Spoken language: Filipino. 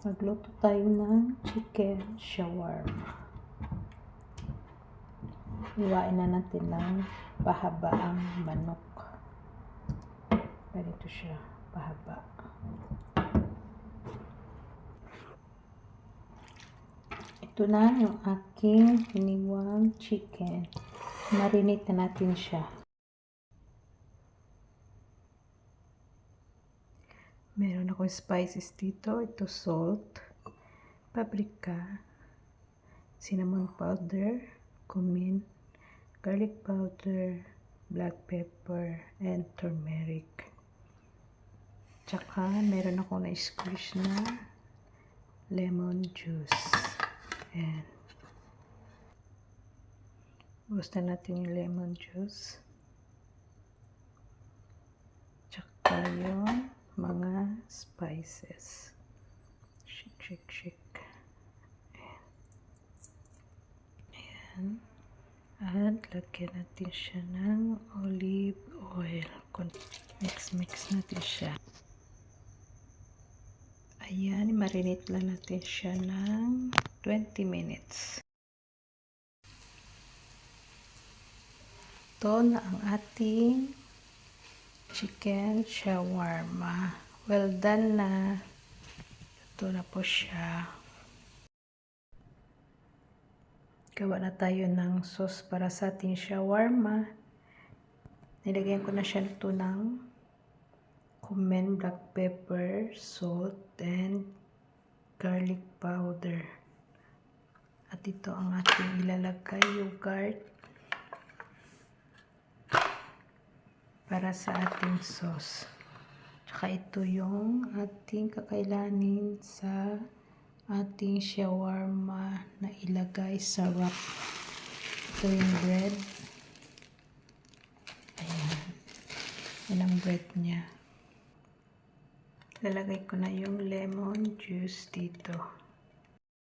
Magluto tayo ng chicken shawarma. Iwain na natin ng pahaba ang manok. Ganito siya, pahaba. Ito na yung aking hiniwang chicken. Marinate na natin siya. Meron akong spices dito. Ito salt, paprika, cinnamon powder, cumin, garlic powder, black pepper, and turmeric. Tsaka meron akong na-squeeze na lemon juice. Ayan. Gusto natin yung lemon juice. Tsaka yung mga spices. Shake, shake, shake. Ayan. At lagyan natin siya ng olive oil. Mix natin siya. Ayan, marinate lang natin siya ng 20 minutes. Ito na ang ating chicken shawarma. Well done na. Ito na po siya. Gawa na tayo ng sauce para sa ating shawarma. Nilagyan ko na siya ito ng cumin, black pepper, salt, and garlic powder. At ito ang ating ilalagay, yogurt, para sa ating sauce. Tsaka ito yung ating kakailanin sa ating shawarma na ilagay sa wrap. Ito yung bread. Ayan. Yan ang bread niya. Lalagay ko na yung lemon juice dito.